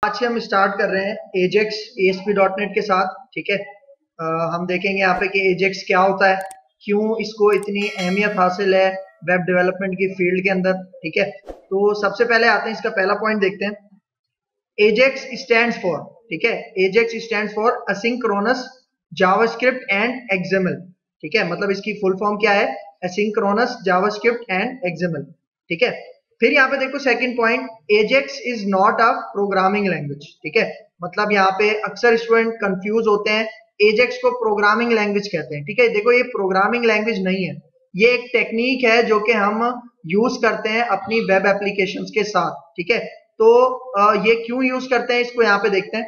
आज से हम स्टार्ट कर रहे हैं एजेक्स ASP.NET के साथ। ठीक है, हम देखेंगे यहाँ पे कि एजेक्स क्या होता है, क्यों इसको इतनी अहमियत हासिल है वेब डेवलपमेंट की फील्ड के अंदर। ठीक है, तो सबसे पहले आते हैं, इसका पहला पॉइंट देखते हैं। एजेक्स स्टैंड्स फॉर, ठीक है, Ajax stands for asynchronous JavaScript and XML. ठीक है, मतलब इसकी फुल फॉर्म क्या है, असिंक्रोनस जावास्क्रिप्ट एंड एक्सएमएल। ठीक है, फिर यहाँ पे देखो second point, Ajax is not a programming language. ठीक है, मतलब यहाँ पे अक्सर स्टूडेंट कंफ्यूज होते हैं, एजेक्स को प्रोग्रामिंग लैंग्वेज कहते हैं। ठीक है, देखो ये प्रोग्रामिंग लैंग्वेज नहीं है, ये एक टेक्निक है जो कि हम यूज करते हैं अपनी वेब एप्लीकेशंस के साथ। ठीक है, तो ये क्यों यूज करते हैं इसको यहाँ पे देखते हैं।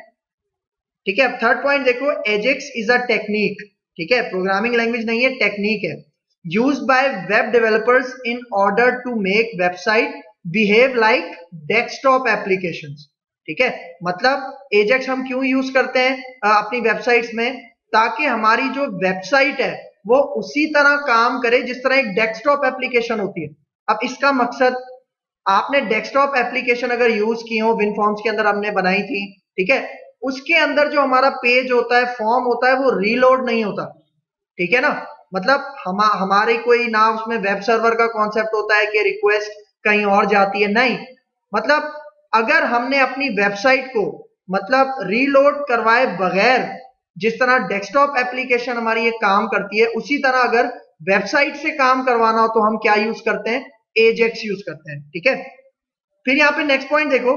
ठीक है, अब थर्ड पॉइंट देखो, एजेक्स इज अ टेक्निक। ठीक है, प्रोग्रामिंग लैंग्वेज नहीं है, टेक्निक है, used by web developers in order to make website behave like desktop applications। ठीक है, मतलब एजेक्स हम क्यों यूज करते हैं अपनी वेबसाइट्स में, ताकि हमारी जो वेबसाइट है वो उसी तरह काम करे जिस तरह एक डेस्कटॉप एप्लीकेशन होती है। अब इसका मकसद, आपने डेस्कटॉप एप्लीकेशन अगर यूज की हो, विनफॉर्म्स के अंदर हमने बनाई थी, ठीक है, उसके अंदर जो हमारा पेज होता है, फॉर्म होता है, वो रीलोड नहीं होता। ठीक है ना, मतलब हमारे कोई ना उसमें वेब सर्वर का कॉन्सेप्ट होता है कि रिक्वेस्ट कहीं और जाती है, नहीं, मतलब अगर हमने अपनी वेबसाइट को मतलब रीलोड करवाए बगैर जिस तरह डेस्कटॉप एप्लीकेशन हमारी ये काम करती है, उसी तरह अगर वेबसाइट से काम करवाना हो तो हम क्या यूज करते हैं, एजेक्स यूज करते हैं। ठीक है, फिर यहां पे नेक्स्ट पॉइंट देखो,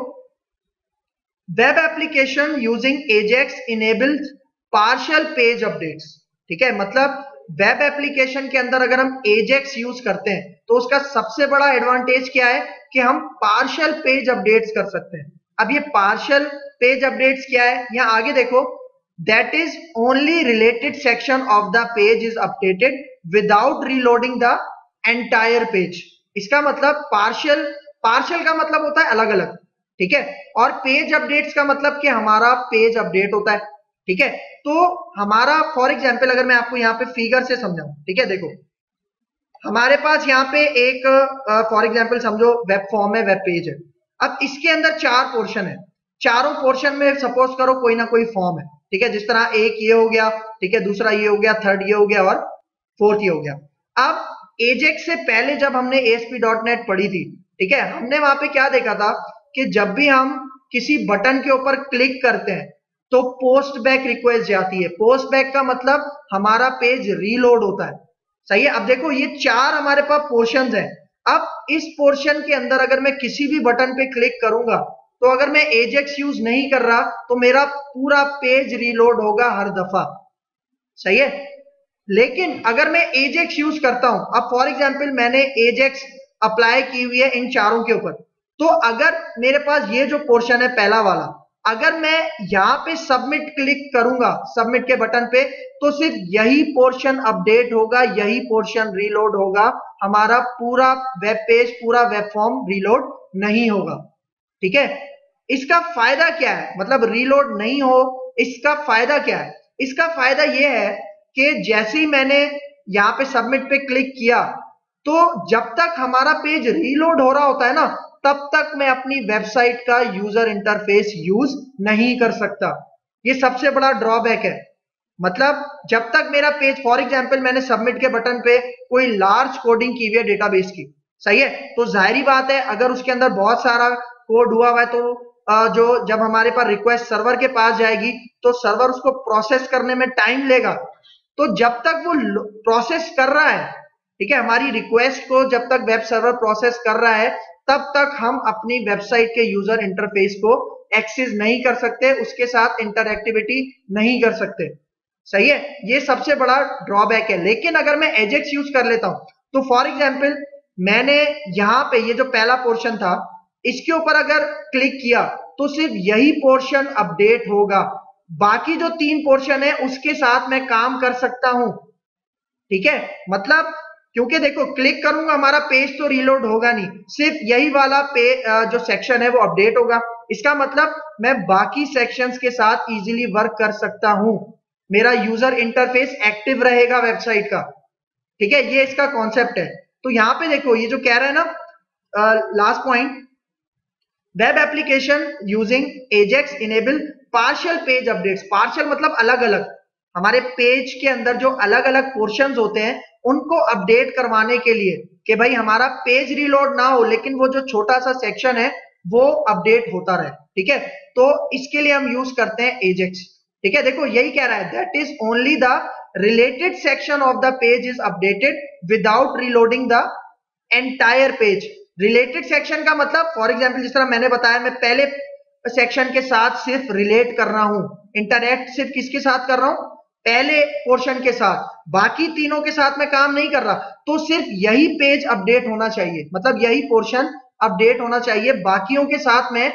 web application using Ajax enables partial page updates. ठीक है, मतलब वेब एप्लीकेशन के अंदर अगर हम एजेक्स यूज करते हैं तो उसका सबसे बड़ा एडवांटेज क्या है कि हम पार्शियल पेज अपडेट्स कर सकते हैं। अब ये पार्शियल पेज अपडेट्स क्या है, यहां आगे देखो, that is only related section of the page is updated without reloading the entire page. इसका मतलब पार्शियल का मतलब होता है अलग अलग। ठीक है, और पेज अपडेट्स का मतलब कि हमारा पेज अपडेट होता है। ठीक है, तो हमारा फॉर एग्जांपल अगर मैं आपको यहाँ पे फिगर से समझाऊं, ठीक है, देखो हमारे पास यहाँ पे एक फॉर एग्जांपल समझो वेब फॉर्म है, वेब पेज है। अब इसके अंदर 4 पोर्शन है, चारों पोर्शन में सपोज करो कोई ना कोई फॉर्म है। ठीक है, जिस तरह एक ये हो गया, ठीक है, दूसरा ये हो गया, थर्ड ये हो गया और फोर्थ ये हो गया। अब एजेक्स से पहले जब हमने ASP.NET पढ़ी थी, ठीक है, हमने वहां पे क्या देखा था कि जब भी हम किसी बटन के ऊपर क्लिक करते हैं तो पोस्ट बैक रिक्वेस्ट जाती है। पोस्ट बैक का मतलब हमारा पेज रीलोड होता है। सही है, अब देखो ये 4 हमारे पास पोर्शंस हैं। अब इस पोर्शन के अंदर अगर मैं किसी भी बटन पे क्लिक करूंगा तो अगर मैं एजेक्स यूज नहीं कर रहा तो मेरा पूरा पेज रीलोड होगा हर दफा। सही है, लेकिन अगर मैं एजेक्स यूज करता हूं, अब फॉर एग्जांपल मैंने एजेक्स अप्लाई की हुई है इन चारों के ऊपर, तो अगर मेरे पास ये जो पोर्शन है पहला वाला, अगर मैं यहां पे सबमिट क्लिक करूंगा, सबमिट के बटन पे, तो सिर्फ यही पोर्शन अपडेट होगा, यही पोर्शन रीलोड होगा, हमारा पूरा वेब पेज, पूरा वेब फॉर्म रीलोड नहीं होगा। ठीक है, इसका फायदा क्या है, मतलब रीलोड नहीं हो, इसका फायदा क्या है, इसका फायदा यह है कि जैसे ही मैंने यहां पे सबमिट पे क्लिक किया, तो जब तक हमारा पेज रीलोड हो रहा होता है ना, तब तक मैं अपनी वेबसाइट का यूजर इंटरफेस यूज नहीं कर सकता। ये सबसे बड़ा ड्रॉबैक है। मतलब जब तक मेरा पेज, फॉर एग्जांपल मैंने सबमिट के बटन पे कोई लार्ज कोडिंग की हुई है डेटाबेस की, सही है, तो जाहिर बात है अगर उसके अंदर बहुत सारा कोड हुआ हुआ है तो जो जब हमारे पास रिक्वेस्ट सर्वर के पास जाएगी तो सर्वर उसको प्रोसेस करने में टाइम लेगा। तो जब तक वो प्रोसेस कर रहा है, ठीक है, हमारी रिक्वेस्ट को जब तक वेब सर्वर प्रोसेस कर रहा है, तब तक हम अपनी वेबसाइट के यूजर इंटरफेस को एक्सेस नहीं कर सकते, उसके साथ इंटरएक्टिविटी नहीं कर सकते। सही है, ये सबसे बड़ा ड्रॉबैक है। लेकिन अगर मैं एजेक्स यूज कर लेता हूं तो फॉर एग्जांपल मैंने यहां पे ये जो पहला पोर्शन था इसके ऊपर अगर क्लिक किया तो सिर्फ यही पोर्शन अपडेट होगा, बाकी जो 3 पोर्शन है उसके साथ मैं काम कर सकता हूं। ठीक है, मतलब क्योंकि देखो क्लिक करूंगा हमारा पेज तो रीलोड होगा नहीं, सिर्फ यही वाला जो सेक्शन है वो अपडेट होगा। इसका मतलब मैं बाकी सेक्शंस के साथ इजीली वर्क कर सकता हूं, मेरा यूजर इंटरफेस एक्टिव रहेगा वेबसाइट का। ठीक है, ये इसका कॉन्सेप्ट है। तो यहां पे देखो ये जो कह रहा है ना last point, web application using Ajax enable partial page updates. Partial मतलब अलग अलग, हमारे पेज के अंदर जो अलग अलग पोर्शंस होते हैं उनको अपडेट करवाने के लिए, कि भाई हमारा पेज रीलोड ना हो लेकिन वो जो छोटा सा सेक्शन है वो अपडेट होता रहे। ठीक है, तो इसके लिए हम यूज करते हैं एजेक्स। ठीक है, देखो यही कह रहा है, that is only the related section of the page is updated without reloading the entire page. Related section का मतलब, फॉर एग्जाम्पल जिस तरह मैंने बताया, मैं पहले सेक्शन के साथ सिर्फ रिलेट कर रहा हूं, इंटरैक्ट सिर्फ किसके साथ कर रहा हूं, पहले पोर्शन के साथ, बाकी तीनों के साथ मैं काम नहीं कर रहा, तो सिर्फ यही पेज अपडेट होना चाहिए, मतलब यही पोर्शन अपडेट होना चाहिए, बाकियों के साथ मैं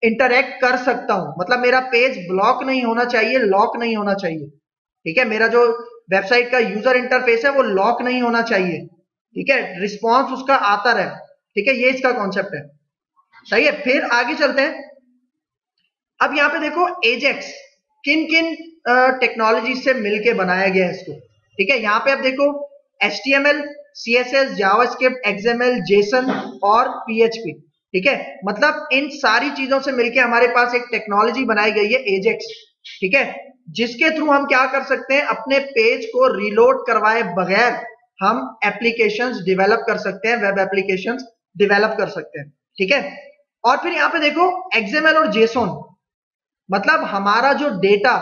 इंटरैक्ट कर सकता हूं, मतलब मेरा पेज ब्लॉक नहीं होना चाहिए, लॉक नहीं होना चाहिए। ठीक है, मेरा जो वेबसाइट का यूजर इंटरफेस है वो लॉक नहीं होना चाहिए। ठीक है, रिस्पॉन्स उसका आता रहे। ठीक है, ये इसका कॉन्सेप्ट है। सही है, फिर आगे चलते हैं। अब यहां पे देखो एजेक्स किन किन टेक्नोलॉजी से मिलके बनाया गया है इसको। ठीक है, यहां पे अब देखो HTML, CSS, JavaScript, XML, Jason और PHP। ठीक है, मतलब इन सारी चीजों से मिलके हमारे पास एक टेक्नोलॉजी बनाई गई है एजेक्स। ठीक है, जिसके थ्रू हम क्या कर सकते हैं, अपने पेज को रीलोड करवाए बगैर हम एप्लीकेशंस डेवलप कर सकते हैं, वेब एप्लीकेशंस डेवलप कर सकते हैं। ठीक है, और फिर यहां पे देखो XML और JSON, मतलब हमारा जो डेटा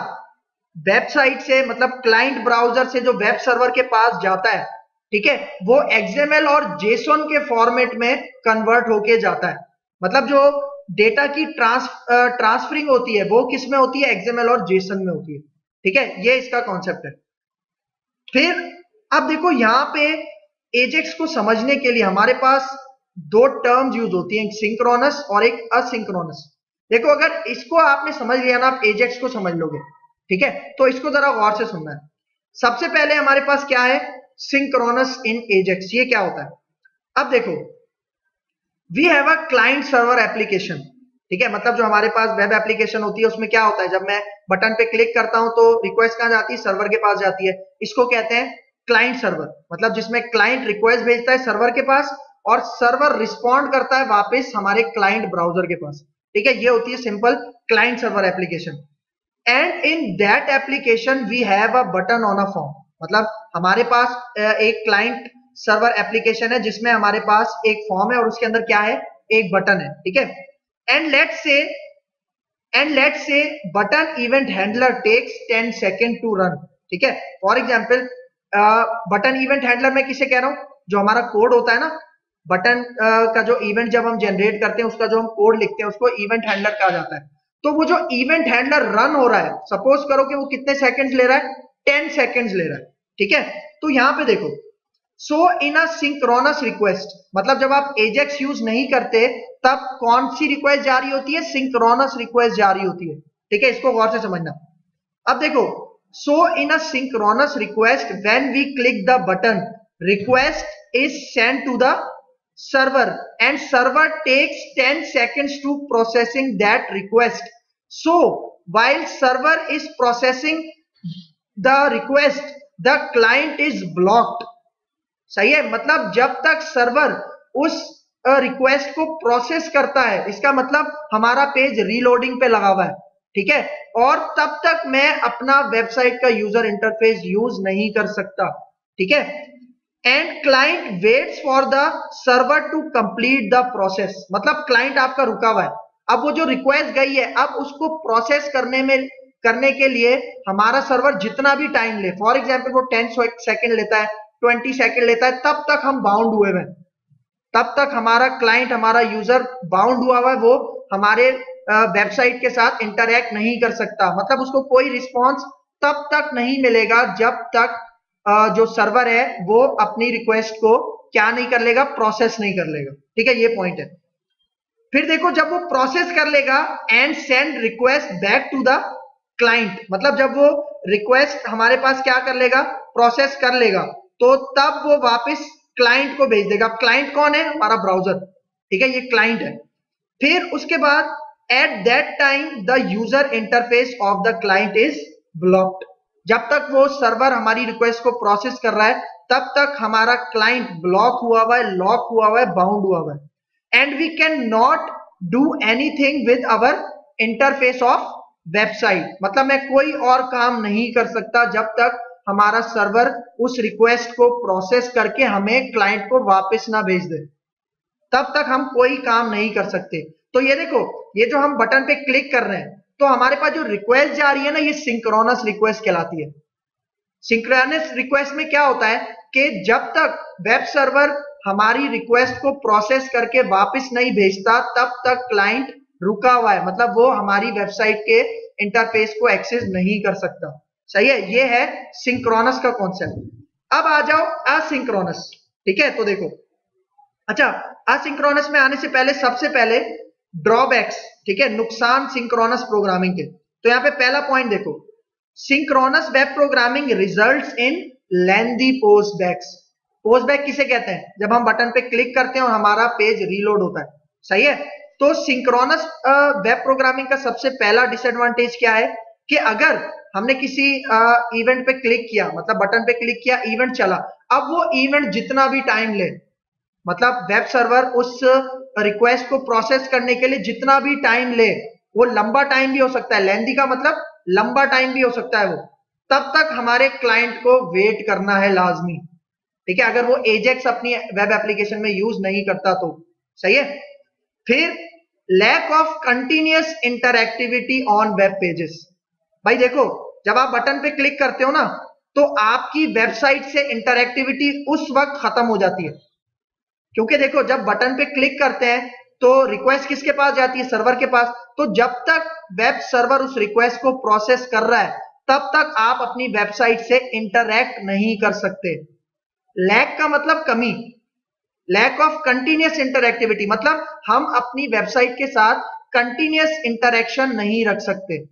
वेबसाइट से, मतलब क्लाइंट ब्राउजर से जो वेब सर्वर के पास जाता है, ठीक है, वो XML और JSON के फॉर्मेट में कन्वर्ट होके जाता है। मतलब जो डेटा की ट्रांसफरिंग होती है वो किस में होती है, XML और JSON में होती है। ठीक है, ये इसका कॉन्सेप्ट है। फिर अब देखो यहां पे एजेक्स को समझने के लिए हमारे पास दो टर्म्स यूज होती हैं, एक सिंक्रोनस और एक असिंक्रोनस। देखो अगर इसको आपने समझ लिया ना, आप एजेक्स को समझ लोगे। ठीक है, तो इसको जरा गौर से सुनना है। सबसे पहले हमारे पास क्या है, सिंक्रोनस इन एजेक्स। ये क्या होता है, अब देखो we have a client server application. ठीक है, मतलब जो हमारे पास वेब एप्लीकेशन होती है उसमें क्या होता है, जब मैं बटन पे क्लिक करता हूं तो रिक्वेस्ट कहां जाती है, सर्वर के पास जाती है। इसको कहते हैं क्लाइंट सर्वर, मतलब जिसमें क्लाइंट रिक्वेस्ट भेजता है सर्वर के पास और सर्वर रिस्पॉन्ड करता है वापस हमारे क्लाइंट ब्राउजर के पास। ठीक है, ये होती है simple client server application. And in that application we have a button on a form, मतलब हमारे पास एक क्लाइंट सर्वर एप्लीकेशन है जिसमें हमारे पास एक फॉर्म है और उसके अंदर क्या है, एक बटन है। ठीक है, and let's say button event handler takes 10 second to run. ठीक है, for example button event handler में किसे कह रहा हूं, जो हमारा कोड होता है ना, बटन का जो इवेंट जब हम जनरेट करते हैं उसका जो हम कोड लिखते हैं उसको इवेंट हैंडलर कहा जाता है। तो वो जो इवेंट हैंडलर रन हो रहा है, सपोज करो कि वो कितने सेकंड्स ले रहा है, 10 सेकंड्स ले रहा है। ठीक है, तो यहां पे देखो, so in asynchronous request, मतलब जब आप एजेक्स यूज नहीं करते तब कौन सी रिक्वेस्ट जारी होती है, सिंक्रोनस रिक्वेस्ट जारी होती है। ठीक है, इसको गौर से समझना। अब देखो, so in asynchronous request when we click the button, request is send to the server and server takes 10 seconds to processing that request. So while server is processing the request, the client is blocked. सही है, मतलब जब तक server उस request को process करता है, इसका मतलब हमारा पेज रीलोडिंग पे लगा हुआ है। ठीक है, और तब तक मैं अपना वेबसाइट का यूजर इंटरफेस यूज नहीं कर सकता। ठीक है, and client waits for the server to complete the process, मतलब क्लाइंट आपका रुका हुआ है, अब वो जो रिक्वेस्ट गई है अब उसको प्रोसेस करने के लिए हमारा सर्वर जितना भी टाइम ले, फॉर एग्जाम्पल वो 10 सेकेंड लेता है, 20 सेकेंड लेता है, तब तक हम बाउंड हुए हैं, तब तक हमारा क्लाइंट, हमारा यूजर बाउंड हुआ हुआ है, वो हमारे वेबसाइट के साथ इंटरैक्ट नहीं कर सकता, मतलब उसको कोई रिस्पॉन्स तब तक नहीं मिलेगा जब तक जो सर्वर है वो अपनी रिक्वेस्ट को क्या नहीं कर लेगा, प्रोसेस नहीं कर लेगा। ठीक है, ये पॉइंट है। फिर देखो जब वो प्रोसेस कर लेगा and send request back to the client, मतलब जब वो रिक्वेस्ट हमारे पास क्या कर लेगा, प्रोसेस कर लेगा, तो तब वो वापस क्लाइंट को भेज देगा। क्लाइंट कौन है, हमारा ब्राउजर। ठीक है, ये क्लाइंट है। फिर उसके बाद at that time the user interface of the client is blocked, जब तक वो सर्वर हमारी रिक्वेस्ट को प्रोसेस कर रहा है तब तक हमारा क्लाइंट ब्लॉक हुआ हुआ है, लॉक हुआ हुआ है, बाउंड हुआ हुआ है। And we can not do anything with our interface of website, मतलब मैं कोई और काम नहीं कर सकता जब तक हमारा सर्वर उस रिक्वेस्ट को प्रोसेस करके हमें क्लाइंट को वापस ना भेज दे, तब तक हम कोई काम नहीं कर सकते। तो ये देखो, ये जो हम बटन पे क्लिक कर रहे हैं तो हमारे पास जो रिक्वेस्ट जा रही है ना, ये सिंक्रोनस रिक्वेस्ट कहलाती है। सिंक्रोनस रिक्वेस्ट में क्या होता है कि जब तक वेब सर्वर हमारी रिक्वेस्ट को प्रोसेस करके वापस नहीं भेजता तब तक क्लाइंट रुका हुआ है, मतलब वो हमारी वेबसाइट के इंटरफेस को एक्सेस नहीं कर सकता। सही है, ये है सिंक्रोनस का कॉन्सेप्ट। अब आ जाओ असिंक्रोनस। ठीक है, तो देखो, अच्छा, असिंक्रोनस में आने से पहले सबसे पहले ड्रॉबैक्स, ठीक है, नुकसान सिंक्रोनस प्रोग्रामिंग के। तो यहां पे पहला पॉइंट देखो, synchronous web programming results in lengthy postbacks. Postback किसे कहते हैं? जब हम बटन पे क्लिक करते हैं और हमारा पेज रीलोड होता है। सही है, तो सिंक्रोनस वेब प्रोग्रामिंग का सबसे पहला डिसएडवांटेज क्या है कि अगर हमने किसी इवेंट पे क्लिक किया, मतलब बटन पे क्लिक किया, इवेंट चला, अब वो इवेंट जितना भी टाइम ले, मतलब वेब सर्वर उस रिक्वेस्ट को प्रोसेस करने के लिए जितना भी टाइम ले, वो लंबा टाइम भी हो सकता है, लेंथी का मतलब लंबा टाइम भी हो सकता है वो, तब तक हमारे क्लाइंट को वेट करना है लाजमी। ठीक है, अगर वो एजेक्स अपनी वेब एप्लीकेशन में यूज नहीं करता तो। सही है, फिर lack of continuous interactivity on web pages. भाई देखो, जब आप बटन पे क्लिक करते हो ना, तो आपकी वेबसाइट से इंटरएक्टिविटी उस वक्त खत्म हो जाती है, क्योंकि देखो जब बटन पे क्लिक करते हैं तो रिक्वेस्ट किसके पास जाती है? सर्वर के पास। तो जब तक वेब सर्वर उस रिक्वेस्ट को प्रोसेस कर रहा है तब तक आप अपनी वेबसाइट से इंटरैक्ट नहीं कर सकते। लैक का मतलब कमी, लैक ऑफ कंटिन्यूअस इंटरएक्टिविटी मतलब हम अपनी वेबसाइट के साथ कंटिन्यूअस इंटरैक्शन नहीं रख सकते,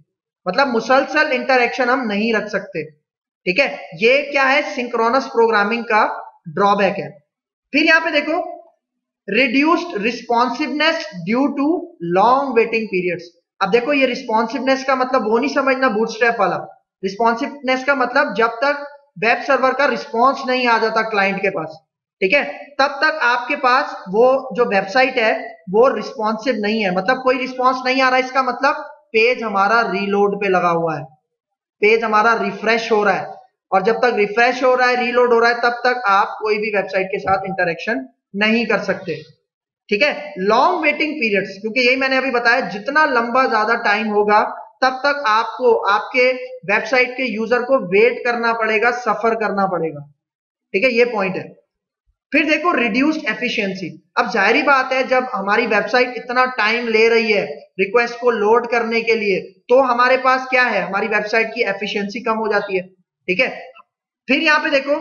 मतलब मुसलसल इंटरैक्शन हम नहीं रख सकते। ठीक है, ये क्या है? सिंक्रोनस प्रोग्रामिंग का ड्रॉबैक है। फिर यहां पे देखो, reduced responsiveness due to long waiting periods. अब देखो, ये रिस्पॉन्सिवनेस का मतलब वो नहीं समझना बूटस्ट्रैप वाला। रिस्पॉन्सिवनेस का मतलब जब तक वेब सर्वर का रिस्पॉन्स नहीं आ जाता क्लाइंट के पास, ठीक है, तब तक आपके पास वो जो वेबसाइट है वो रिस्पॉन्सिव नहीं है। मतलब कोई रिस्पॉन्स नहीं आ रहा है, इसका मतलब पेज हमारा रीलोड पे लगा हुआ है, पेज हमारा रिफ्रेश हो रहा है, और जब तक रिफ्रेश हो रहा है, रीलोड हो रहा है, तब तक आप कोई भी वेबसाइट के साथ इंटरेक्शन नहीं कर सकते। ठीक है, लॉन्ग वेटिंग पीरियड्स, क्योंकि यही मैंने अभी बताया, जितना लंबा ज्यादा टाइम होगा तब तक आपको आपके वेबसाइट के यूजर को वेट करना पड़ेगा, सफर करना पड़ेगा। ठीक है, ये पॉइंट है। फिर देखो, रिड्यूस्ड एफिशिएंसी। अब जाहिर बात है, जब हमारी वेबसाइट इतना टाइम ले रही है रिक्वेस्ट को लोड करने के लिए, तो हमारे पास क्या है? हमारी वेबसाइट की एफिशिएंसी कम हो जाती है। ठीक है, फिर यहां पे देखो,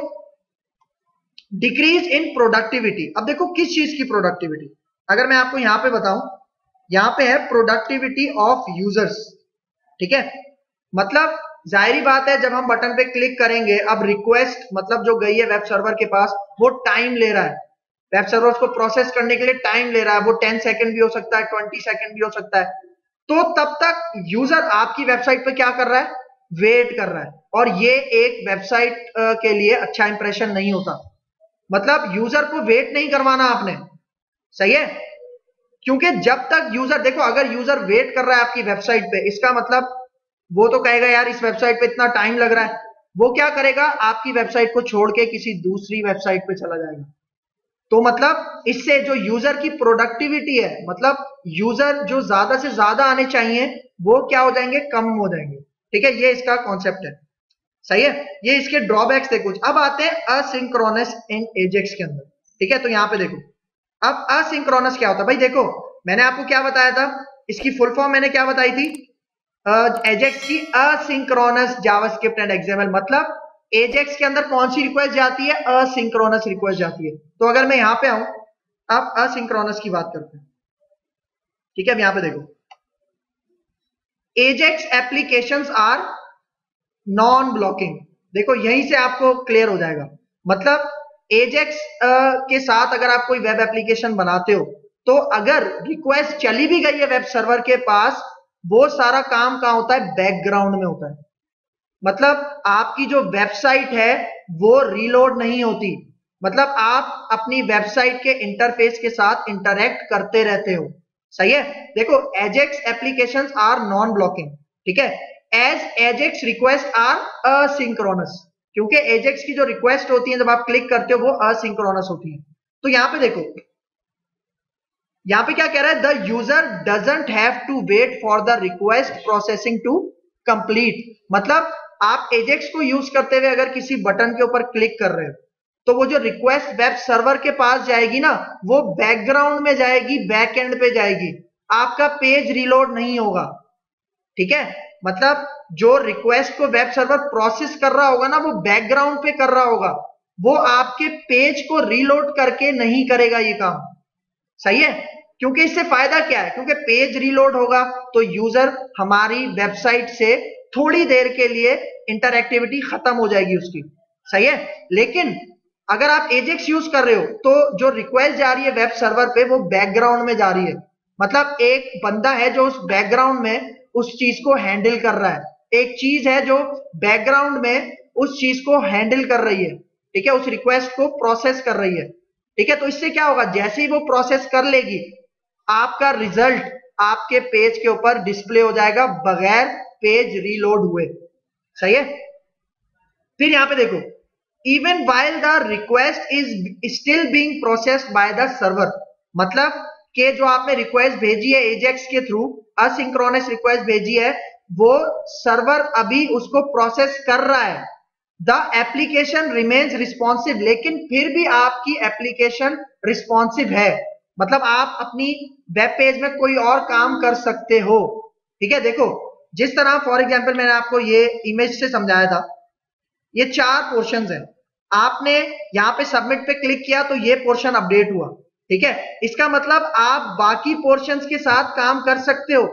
डिक्रीज इन प्रोडक्टिविटी। अब देखो किस चीज की प्रोडक्टिविटी, अगर मैं आपको यहां पे बताऊं, यहां पे है प्रोडक्टिविटी ऑफ यूजर्स। ठीक है, मतलब जाहिर बात है, जब हम बटन पे क्लिक करेंगे, अब रिक्वेस्ट मतलब जो गई है वेब सर्वर के पास, वो टाइम ले रहा है, वेब सर्वर उसको प्रोसेस करने के लिए टाइम ले रहा है, वो 10 सेकंड भी हो सकता है, 20 सेकंड भी हो सकता है। तो तब तक यूजर आपकी वेबसाइट पे क्या कर रहा है? वेट कर रहा है, और ये एक वेबसाइट के लिए अच्छा इंप्रेशन नहीं होता। मतलब यूजर को वेट नहीं करवाना आपने। सही है, क्योंकि जब तक यूजर, देखो अगर यूजर वेट कर रहा है आपकी वेबसाइट पे, इसका मतलब वो तो कहेगा यार इस वेबसाइट पे इतना टाइम लग रहा है, वो क्या करेगा? आपकी वेबसाइट को छोड़ के किसी दूसरी वेबसाइट पे चला जाएगा। तो मतलब इससे जो यूजर की प्रोडक्टिविटी है, मतलब यूजर जो ज्यादा से ज्यादा आने चाहिए, वो क्या हो जाएंगे? कम हो जाएंगे। ठीक है, ये इसका कॉन्सेप्ट है। सही है, ये इसके ड्रॉबैक्स थे कुछ। अब आते हैं असिंक्रोनस इन एजेक्स के अंदर। ठीक है, तो यहां पे देखो, अब असिंक्रोनस क्या होता है? भाई देखो, मैंने आपको क्या बताया था, इसकी फुल फॉर्म मैंने क्या बताई थी? एजेक्स की असिंक्रोनस जावास्क्रिप्ट एंड एक्सएमएल। मतलब एजेक्स के अंदर कौन सी रिक्वेस्ट जाती है? असिंक्रोनस रिक्वेस्ट जाती है। तो अगर मैं यहां पे आऊं, अब असिंक्रोनस की बात करते हैं। ठीक है, अब यहां पे देखो, AJAX applications are non blocking. देखो यहीं से आपको क्लियर हो जाएगा। मतलब एजेक्स के साथ अगर आप कोई वेब एप्लीकेशन बनाते हो, तो अगर रिक्वेस्ट चली भी गई है वेब सर्वर के पास, वो सारा काम कहां होता है? बैकग्राउंड में होता है। मतलब आपकी जो वेबसाइट है वो रीलोड नहीं होती, मतलब आप अपनी वेबसाइट के इंटरफेस के साथ इंटरैक्ट करते रहते हो। सही है। देखो AJAX applications are non blocking, ठीक है, as AJAX request are asynchronous, क्योंकि एजेक्स की जो रिक्वेस्ट होती है जब आप क्लिक करते हो वो असिंक्रोनस होती है। तो यहां पे देखो, यहां पे क्या कह रहा है, the user doesn't have to wait for the request processing to complete. मतलब आप एजेक्स को यूज करते हुए अगर किसी बटन के ऊपर क्लिक कर रहे हो तो वो जो रिक्वेस्ट वेब सर्वर के पास जाएगी ना, वो बैकग्राउंड में जाएगी, बैक एंड पे जाएगी, आपका पेज रीलोड नहीं होगा, ठीक है। मतलब जो रिक्वेस्ट को वेब सर्वर प्रोसेस कर रहा होगा ना, वो बैकग्राउंड पे कर रहा होगा, वो आपके पेज को रीलोड करके नहीं करेगा ये काम, सही है। क्योंकि इससे फायदा क्या है, क्योंकि पेज रीलोड होगा तो यूजर हमारी वेबसाइट से थोड़ी देर के लिए इंटरएक्टिविटी खत्म हो जाएगी उसकी, सही है। लेकिन अगर आप एजेक्स यूज कर रहे हो तो जो रिक्वेस्ट जा रही है वेब सर्वर पे वो बैकग्राउंड में जा रही है, मतलब एक बंदा है जो उस बैकग्राउंड में उस चीज को हैंडल कर रहा है, एक चीज है जो बैकग्राउंड में उस चीज को हैंडल कर रही है, ठीक है, उस रिक्वेस्ट को प्रोसेस कर रही है, ठीक है। तो इससे क्या होगा, जैसे ही वो प्रोसेस कर लेगी आपका रिजल्ट आपके पेज के ऊपर डिस्प्ले हो जाएगा बगैर पेज रीलोड हुए, सही है। फिर यहां पे देखो, even while the request is still being processed by the server, मतलब कि जो आपने रिक्वेस्ट भेजी है एजेक्स के थ्रू, असिंक्रोनस रिक्वेस्ट भेजी है, वो सर्वर अभी उसको प्रोसेस कर रहा है, द एप्लीकेशन रिमेन्स रिस्पॉन्सिव, लेकिन फिर भी आपकी एप्लीकेशन रिस्पॉन्सिव है, मतलब आप अपनी वेब पेज में कोई और काम कर सकते हो, ठीक है। देखो जिस तरह फॉर एग्जांपल मैंने आपको ये इमेज से समझाया था, ये 4 पोर्शंस हैं, आपने यहां पे सबमिट पे क्लिक किया तो ये पोर्शन अपडेट हुआ, ठीक है। इसका मतलब आप बाकी पोर्शंस के साथ काम कर सकते हो,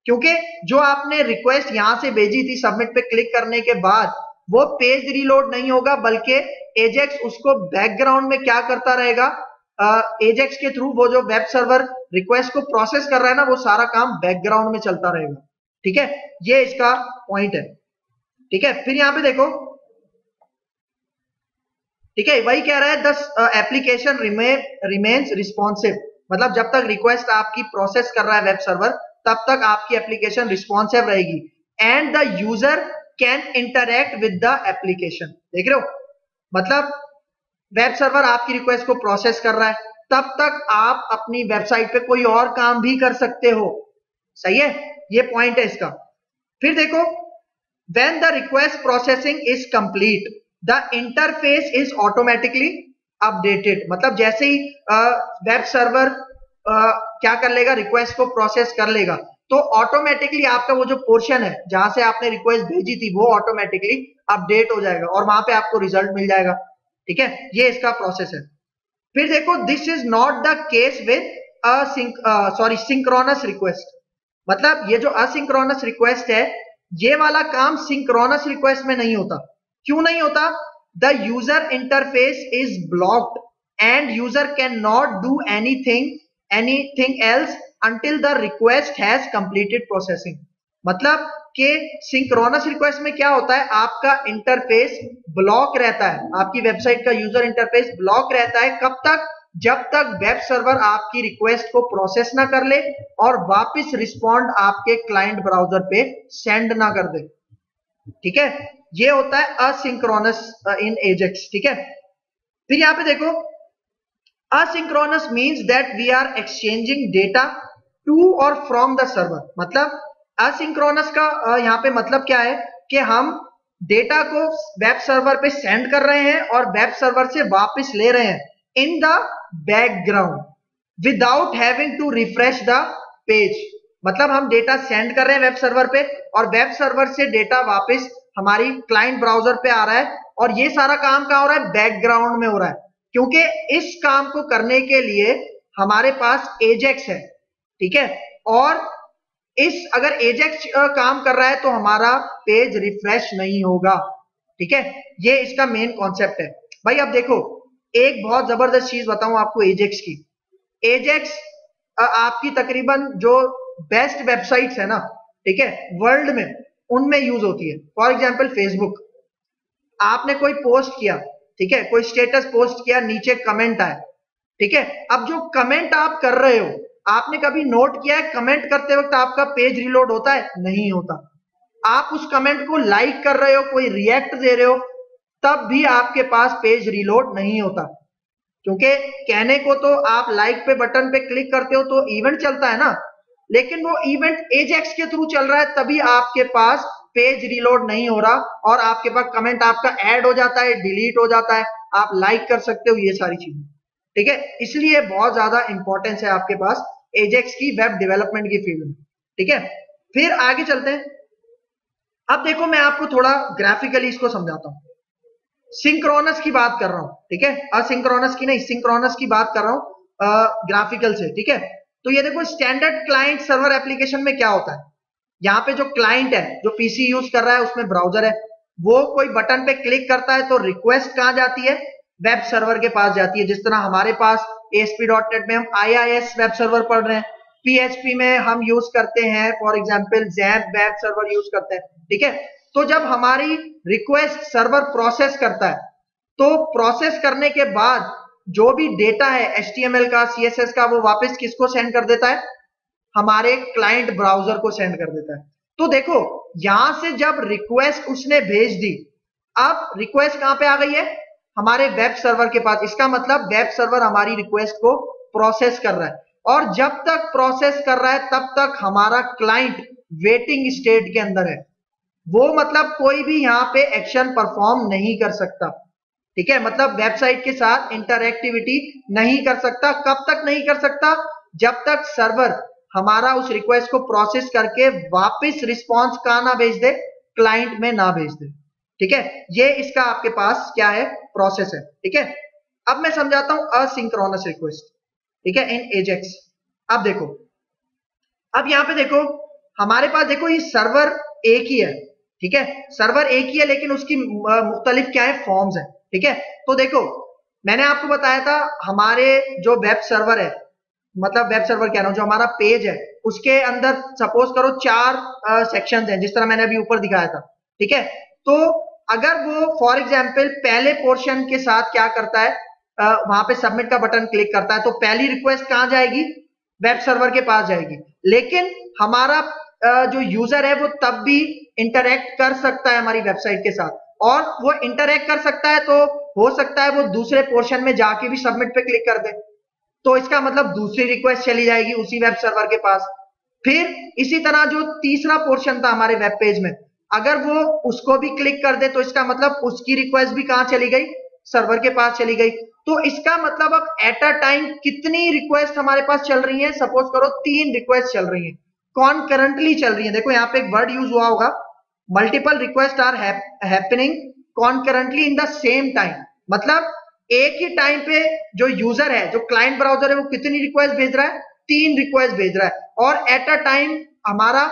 क्योंकि जो आपने रिक्वेस्ट यहां से भेजी थी सबमिट पे क्लिक करने के बाद वो पेज रीलोड नहीं होगा, बल्कि एजेक्स उसको बैकग्राउंड में क्या करता रहेगा, एजेक्स के थ्रू वो जो वेब सर्वर रिक्वेस्ट को प्रोसेस कर रहा है ना, वो सारा काम बैकग्राउंड में चलता रहेगा, ठीक है। ये इसका पॉइंट है, ठीक है। फिर यहां पे देखो, ठीक है, वही कह रहा है द एप्लीकेशन रिमेन्स रिस्पॉन्सिव, मतलब जब तक रिक्वेस्ट आपकी प्रोसेस कर रहा है वेब सर्वर तब तक आपकी एप्लीकेशन रिस्पॉन्सिव रहेगी, and the user can interact with the application, देख रहे हो, मतलब वेब सर्वर आपकी रिक्वेस्ट को प्रोसेस कर रहा है तब तक आप अपनी वेबसाइट पे कोई और काम भी कर सकते हो, सही है, ये पॉइंट है इसका। फिर देखो, when the request processing is complete the interface is automatically updated, मतलब जैसे ही वेब सर्वर क्या कर लेगा, रिक्वेस्ट को प्रोसेस कर लेगा तो ऑटोमेटिकली आपका वो जो पोर्शन है जहां से आपने रिक्वेस्ट भेजी थी वो ऑटोमेटिकली अपडेट हो जाएगा और वहां पे आपको रिजल्ट मिल जाएगा, ठीक है, ये इसका प्रोसेस है। फिर देखो, this is not the case with synchronous request, मतलब ये जो असिंक्रोनस रिक्वेस्ट है ये वाला काम सिंक्रोनस रिक्वेस्ट में नहीं होता। क्यों नहीं होता, the user interface is blocked and user can not do anything else until the request has completed processing, मतलब कि सिंक्रोनस रिक्वेस्ट में क्या होता है, आपका इंटरफेस ब्लॉक रहता है, आपकी वेबसाइट का यूजर इंटरफेस ब्लॉक रहता है, कब तक, जब तक वेब सर्वर आपकी रिक्वेस्ट को प्रोसेस ना कर ले और वापस रिस्पॉन्ड आपके क्लाइंट ब्राउजर पे सेंड ना कर दे, ठीक है, ये होता है असिंक्रोनस इन एजेक्स, ठीक है। फिर यहां पे देखो, asynchronous means that we are exchanging data to और फ्रॉम द सर्वर, मतलब असिंक्रोनस का यहां पे मतलब क्या है कि हम डेटा को वेब सर्वर पे सेंड कर रहे हैं और वेब सर्वर से वापस ले रहे हैं in the background without having to refresh the page, मतलब हम डेटा सेंड कर रहे हैं वेब सर्वर पे और वेब सर्वर से डेटा वापस हमारी क्लाइंट ब्राउजर पे आ रहा है और ये सारा काम कहां हो रहा है, बैकग्राउंड में हो रहा है, क्योंकि इस काम को करने के लिए हमारे पास एजेक्स है, ठीक है, और अगर एजेक्स काम कर रहा है तो हमारा पेज रिफ्रेश नहीं होगा, ठीक है, ये इसका मेन कॉन्सेप्ट है। भाई अब देखो, एक बहुत जबरदस्त चीज बताऊं आपको एजेक्स की, एजेक्स आपकी तकरीबन जो बेस्ट वेबसाइट्स है ना, ठीक है, वर्ल्ड में उनमें यूज होती है। फॉर एग्जांपल फेसबुक, आपने कोई पोस्ट किया, ठीक है, कोई स्टेटस पोस्ट किया, नीचे कमेंट आए, ठीक है, अब जो कमेंट आप कर रहे हो आपने कभी नोट किया है कमेंट करते वक्त आपका पेज रिलोड होता है? नहीं होता। आप उस कमेंट को लाइक कर रहे हो, कोई रिएक्ट दे रहे हो, तब भी आपके पास पेज रिलोड नहीं होता। क्योंकि कहने को तो आप लाइक पे बटन पे क्लिक करते हो तो इवेंट चलता है ना, लेकिन वो इवेंट एजेक्स के थ्रू चल रहा है, तभी आपके पास पेज रिलोड नहीं हो रहा और आपके पास कमेंट आपका ऐड हो जाता है, डिलीट हो जाता है, आप लाइक कर सकते हो, ये सारी चीजें। ठीक है, इसलिए बहुत ज्यादा इंपॉर्टेंस है आपके पास एजेक्स की वेब डेवलपमेंट की फील्ड में। ठीक है, फिर आगे चलते हैं। अब देखो मैं आपको थोड़ा ग्राफिकली इसको समझाता हूं। सिंक्रोनस की बात कर रहा हूं, ठीक है, असिंक्रोनस की नहीं, सिंक्रोनस की बात कर रहा हूं ग्राफिकल से। ठीक है, तो ये देखो स्टैंडर्ड क्लाइंट सर्वर एप्लीकेशन में क्या होता है, यहाँ पे जो क्लाइंट है, जो पीसी यूज कर रहा है, उसमें ब्राउजर है, वो कोई बटन पे क्लिक करता है तो रिक्वेस्ट कहां जाती है? वेब सर्वर के पास जाती है। जिस तरह हमारे पास ASP.NET में हम IIS वेब सर्वर पढ़ रहे हैं, PHP में हम यूज करते हैं for example XAMPP web server use करते हैं। ठीक है, तो जब हमारी रिक्वेस्ट सर्वर प्रोसेस करता है, तो प्रोसेस करने के बाद जो भी डेटा है HTML का, CSS का, वो वापस किसको सेंड कर देता है? हमारे क्लाइंट ब्राउजर को सेंड कर देता है। तो देखो यहां से जब रिक्वेस्ट उसने भेज दी, अब रिक्वेस्ट कहां पे आ गई है? हमारे वेब सर्वर के पास। इसका मतलब वेब सर्वर हमारी रिक्वेस्ट को प्रोसेस कर रहा है, और जब तक प्रोसेस कर रहा है तब तक हमारा क्लाइंट वेटिंग स्टेट के अंदर है। वो मतलब कोई भी यहां पे एक्शन परफॉर्म नहीं कर सकता। ठीक है, मतलब वेबसाइट के साथ इंटरएक्टिविटी नहीं कर सकता। कब तक नहीं कर सकता? जब तक सर्वर हमारा उस रिक्वेस्ट को प्रोसेस करके वापस रिस्पॉन्स कहां ना भेज दे? क्लाइंट में ना भेज दे। ठीक है, ये इसका आपके पास क्या है? प्रोसेस है। ठीक है, अब मैं समझाता हूं असिंक्रोनस रिक्वेस्ट। ठीक है, इन एजेक्स। अब देखो, अब यहां पे देखो हमारे पास, देखो ये सर्वर एक ही है। ठीक है, सर्वर एक ही है, लेकिन उसकी मुख्तलिफ क्या है? फॉर्म्स है। ठीक है, तो देखो मैंने आपको बताया था हमारे जो वेब सर्वर है, मतलब वेब सर्वर कह रहा हूं, जो हमारा पेज है, उसके अंदर सपोज करो 4 सेक्शंस हैं, जिस तरह मैंने अभी ऊपर दिखाया था। ठीक है, तो अगर वो फॉर एग्जांपल पहले पोर्शन के साथ क्या करता है, वहां पे सबमिट का बटन क्लिक करता है, तो पहली रिक्वेस्ट कहां जाएगी? वेब सर्वर के पास जाएगी। लेकिन हमारा जो यूजर है वो तब भी इंटरैक्ट कर सकता है हमारी वेबसाइट के साथ, और वो इंटरैक्ट कर सकता है तो हो सकता है वो दूसरे पोर्शन में जाके भी सबमिट पे क्लिक कर दे, तो इसका मतलब दूसरी रिक्वेस्ट चली जाएगी उसी वेब सर्वर के पास। फिर इसी तरह जो तीसरा पोर्शन था हमारे वेब पेज में, अगर वो उसको भी क्लिक कर दे तो इसका मतलब उसकी रिक्वेस्ट भी कहां चली गई? सर्वर के पास चली गई। तो इसका मतलब अब एट अ टाइम कितनी रिक्वेस्ट हमारे पास चल रही है? सपोज करो 3 रिक्वेस्ट चल रही है, कॉन्करेंटली चल रही है। देखो यहाँ पे एक वर्ड यूज हुआ होगा, multiple request are happening concurrently in the same time. मतलब एक ही टाइम पे जो यूजर है, जो क्लाइंट ब्राउजर है, वो कितनी रिक्वेस्ट भेज रहा है? 3 रिक्वेस्ट भेज रहा है, और एट अ टाइम हमारा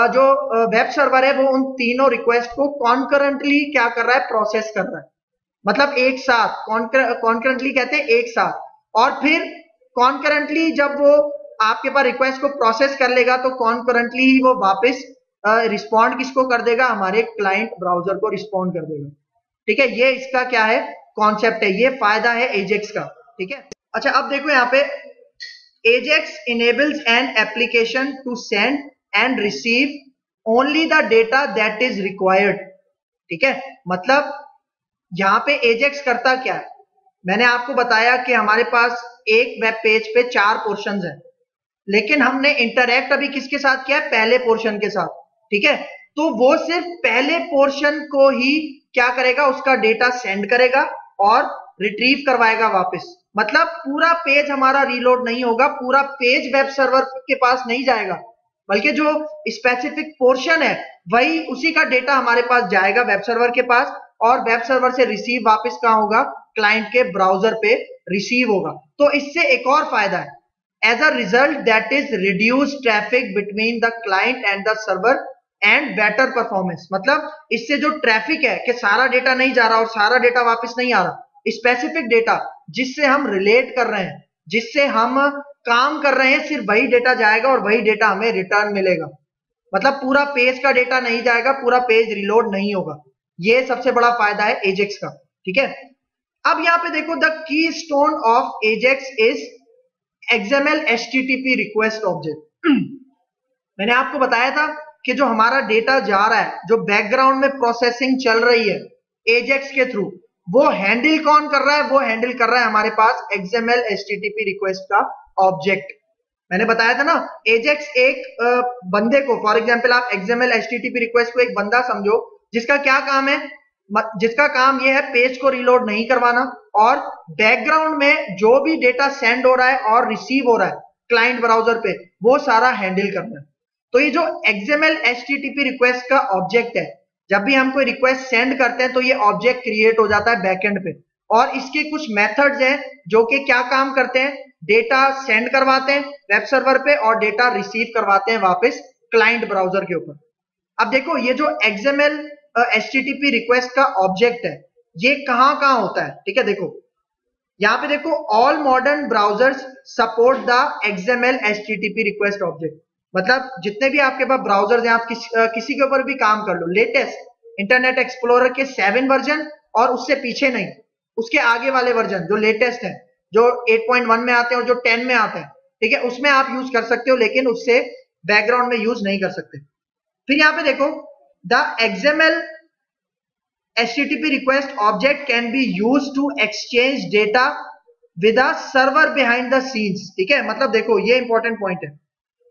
जो वेब सर्वर है वो उन तीनों रिक्वेस्ट को कॉन्करेंटली क्या कर रहा है? प्रोसेस कर रहा है। मतलब एक साथ, कॉन्करेंटली कहते हैं एक साथ। और फिर कॉन्करेंटली जब वो आपके पास रिक्वेस्ट को प्रोसेस कर लेगा तो कॉन्करेंटली ही वो वापस रिस्पॉन्ड किसको कर देगा? हमारे क्लाइंट ब्राउजर को रिस्पॉन्ड कर देगा। ठीक है, ये इसका क्या है? कॉन्सेप्ट है, ये फायदा है एजेक्स का। ठीक है, अच्छा अब देखो यहाँ पे AJAX enables an application to send and receive only the data that is required. ठीक है, मतलब यहां पे एजेक्स करता क्या है? मैंने आपको बताया कि हमारे पास एक वेब पेज पे 4 पोर्शंस हैं, लेकिन हमने इंटरैक्ट अभी किसके साथ किया है? पहले पोर्शन के साथ। ठीक है, तो वो सिर्फ पहले पोर्शन को ही क्या करेगा? उसका डेटा सेंड करेगा और रिट्रीव करवाएगा वापस। मतलब पूरा पेज हमारा रीलोड नहीं होगा, पूरा पेज वेब सर्वर के पास नहीं जाएगा, बल्कि जो स्पेसिफिक पोर्शन है वही, उसी का डेटा हमारे पास जाएगा वेब सर्वर के पास, और वेब सर्वर से रिसीव वापस कहां होगा? क्लाइंट के ब्राउजर पे रिसीव होगा। तो इससे एक और फायदा है, as a result that is reduced traffic between the client and the server and better performance। मतलब इससे जो ट्रैफिक है कि सारा डेटा नहीं जा रहा और सारा डेटा वापस नहीं आ रहा, स्पेसिफिक डेटा जिससे हम रिलेट कर रहे हैं, जिससे हम काम कर रहे हैं, सिर्फ वही डेटा जाएगा और वही डेटा हमें रिटर्न मिलेगा। मतलब पूरा पेज का डेटा नहीं जाएगा, पूरा पेज रिलोड नहीं होगा। ये सबसे बड़ा फायदा है एजेक्स का। ठीक है, अब यहां पे देखो the key stone of Ajax is XML HTTP request object. मैंने आपको बताया था कि जो हमारा डेटा जा रहा है, जो बैकग्राउंड में प्रोसेसिंग चल रही है एजेक्स के थ्रू, वो हैंडल कौन कर रहा है? वो हैंडल कर रहा है हमारे पास XML HTTP रिक्वेस्ट का ऑब्जेक्ट। मैंने बताया था ना, एजेक्स एक बंदे को, फॉर एग्जांपल आप XML HTTP रिक्वेस्ट को एक बंदा समझो जिसका क्या काम है, जिसका काम ये है पेज को रीलोड नहीं करवाना और बैकग्राउंड में जो भी डेटा सेंड हो रहा है और रिसीव हो रहा है क्लाइंट ब्राउजर पे, वो सारा हैंडल करना है। तो ये जो XML HTTP रिक्वेस्ट का ऑब्जेक्ट है, जब भी हम कोई रिक्वेस्ट सेंड करते हैं तो ये ऑब्जेक्ट क्रिएट हो जाता है बैकएंड पे, और इसके कुछ मेथड्स हैं जो कि क्या काम करते हैं, डेटा सेंड करवाते हैं वेब सर्वर पे और डेटा रिसीव करवाते हैं वापस क्लाइंट ब्राउजर के ऊपर। अब देखो ये जो XML HTTP रिक्वेस्ट का ऑब्जेक्ट है, ये कहां कहां होता है, ठीक है। देखो यहाँ पे देखो, all modern browsers support the XML HTTP request object. मतलब जितने भी आपके पास ब्राउजर्स हैं, आप किसी के ऊपर भी काम कर लो, लेटेस्ट इंटरनेट एक्सप्लोरर के 7 वर्जन और उससे पीछे नहीं, उसके आगे वाले वर्जन जो लेटेस्ट है, जो 8.1 में आते हैं और जो 10 में आते हैं, ठीक है, उसमें आप यूज कर सकते हो, लेकिन उससे बैकग्राउंड में यूज नहीं कर सकते। फिर यहाँ पे देखो, the XML HTTP request object can be used to exchange data with a server behind the scenes, ठीक है। मतलब देखो ये इंपॉर्टेंट पॉइंट है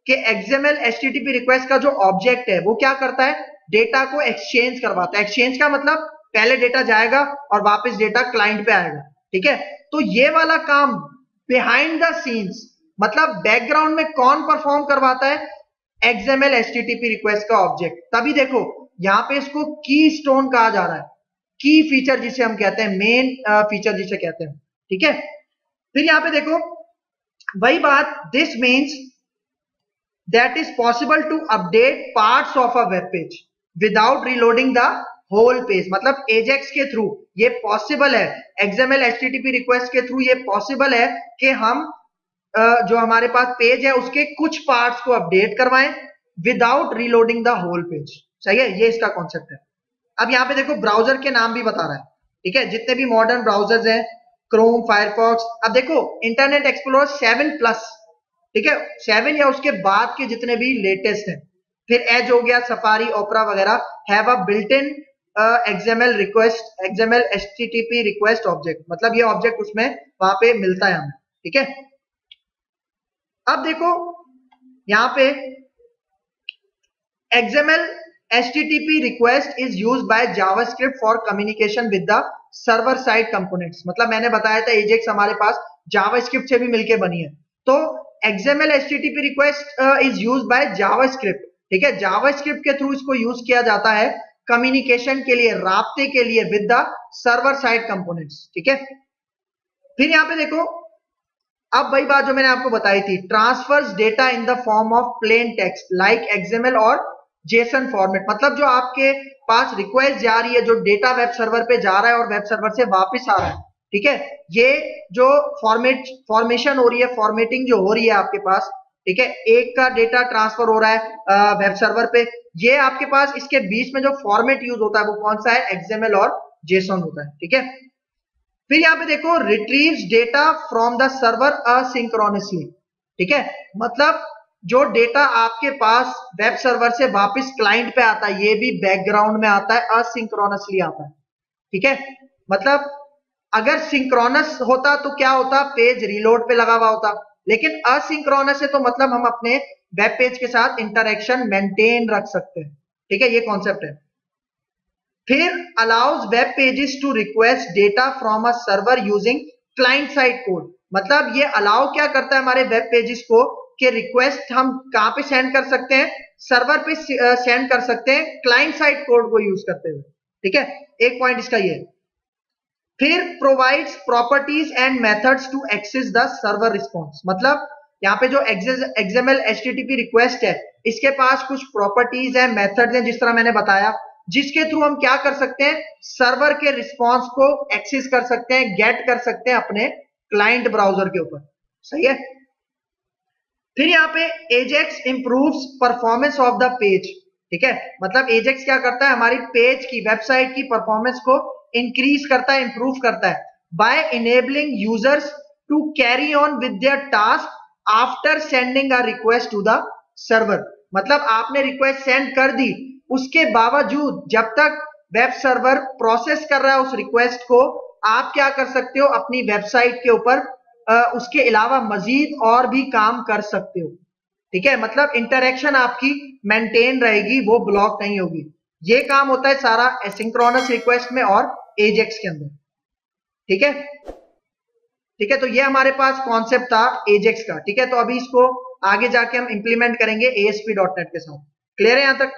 कि XML HTTP रिक्वेस्ट का जो ऑब्जेक्ट है वो क्या करता है, डेटा को एक्सचेंज करवाता है। एक्सचेंज का मतलब पहले डेटा जाएगा और वापस डेटा क्लाइंट पे आएगा, ठीक है। तो ये वाला काम बिहाइंड द सीन्स, मतलब बैकग्राउंड में कौन परफॉर्म करवाता है, XML HTTP रिक्वेस्ट का ऑब्जेक्ट। तभी देखो यहाँ पे इसको की स्टोन कहा जा रहा है, की फीचर जिसे हम कहते हैं, मेन फीचर जिसे कहते हैं, ठीक है। फिर यहाँ पे देखो वही बात, this means that is possible to update parts of a web page without reloading the whole page. मतलब एजेक्स के थ्रू ये पॉसिबल है, XML HTTP रिक्वेस्ट के थ्रू ये पॉसिबल है कि हम जो हमारे पास पेज है उसके कुछ पार्ट्स को अपडेट करवाएं without reloading the whole page. सही है, ये इसका कॉन्सेप्ट है। अब यहाँ पे देखो ब्राउजर के नाम भी बता रहा है, ठीक है, जितने भी मॉडर्न ब्राउजर्स हैं, क्रोम, फायरफॉक्स। अब देखो इंटरनेट एक्सप्लोरर 7+, ठीक है, 7 या उसके बाद के जितने भी लेटेस्ट हैं, फिर एज हो गया, सफारी, ओपरा वगैरह, have a built in XML HTTP request object. मतलब ये ऑब्जेक्ट उसमें वहां पे मिलता है हमें, ठीक है। अब देखो यहाँ पे XML HTTP request is used by JavaScript for communication with the server side components। मतलब मैंने बताया था Ajax हमारे पास JavaScript से भी मिलके बनी है, तो XML HTTP request is used by JavaScript, ठीक है। JavaScript के थ्रू इसको यूज किया जाता है कम्युनिकेशन के लिए, राब्ते के लिए with the server side components, ठीक है। फिर यहाँ पे देखो, अब वही बात जो मैंने आपको बताई थी, transfers data in the form of plain text like XML और JSON फॉर्मेट। मतलब जो आपके पास रिक्वेस्ट जा रही है, जो डेटा वेब सर्वर पे जा रहा है और वेब सर्वर से वापस आ रहा है, ठीक है, ये जो फॉर्मेशन हो रही है, फॉर्मेटिंग जो हो रही है आपके पास, ठीक है, एक का डेटा ट्रांसफर हो रहा है वेब सर्वर पे, ये आपके पास इसके बीच में जो फॉर्मेट यूज होता है वो कौन सा है, XML और JSON होता है, ठीक है। फिर यहाँ पे देखो, retrieves data from the server asynchronously, ठीक है। मतलब जो डेटा आपके पास वेब सर्वर से वापस क्लाइंट पे आता है, ये भी बैकग्राउंड में आता है, असिंक्रोनसली आता है, ठीक है। मतलब अगर सिंक्रोनस होता तो क्या होता, पेज रीलोड पे लगा हुआ होता, लेकिन असिंक्रोनस है तो मतलब हम अपने वेब पेज के साथ इंटरेक्शन मेंटेन रख सकते हैं, ठीक है, ये कॉन्सेप्ट है। फिर allows web pages to request data from a server using client side code. मतलब ये अलाउ क्या करता है हमारे वेब पेजेस को कि रिक्वेस्ट हम कहां पे सेंड कर सकते हैं, सर्वर पे सेंड कर सकते हैं क्लाइंट साइड कोड को यूज करते हुए, ठीक है। एक पॉइंट इसका ये। फिर provides properties and methods to access the server response. मतलब यहाँ पे जो XML HTTP रिक्वेस्ट है, इसके पास कुछ प्रॉपर्टीज है, मेथड्स हैं, जिस तरह मैंने बताया, जिसके थ्रू हम क्या कर सकते हैं, सर्वर के रिस्पॉन्स को एक्सेस कर सकते हैं, गेट कर सकते हैं अपने क्लाइंट ब्राउजर के ऊपर, सही है। फिर यहाँ पे Ajax improves performance of the page, ठीक है। मतलब एजेक्स क्या करता है, हमारी पेज की, वेबसाइट की परफॉर्मेंस को इंक्रीज करता है, इंप्रूव करता है, by enabling users to carry on with their task after sending a request to the server. मतलब आपने रिक्वेस्ट सेंड कर दी, उसके बावजूद जब तक वेब सर्वर प्रोसेस कर रहा है उस रिक्वेस्ट को, आप क्या कर सकते हो, अपनी वेबसाइट के ऊपर उसके अलावा मजीद और भी काम कर सकते हो। ठीक है, मतलब इंटरेक्शन आपकी मेंटेन रहेगी, वो ब्लॉक नहीं होगी। ये काम होता है सारा एसिंक्रोनस रिक्वेस्ट में और एजेक्स के अंदर। ठीक है, ठीक है, तो ये हमारे पास कॉन्सेप्ट था एजेक्स का। ठीक है, तो अभी इसको आगे जाके हम इंप्लीमेंट करेंगे ASP.NET के साथ। क्लियर है यहां तक?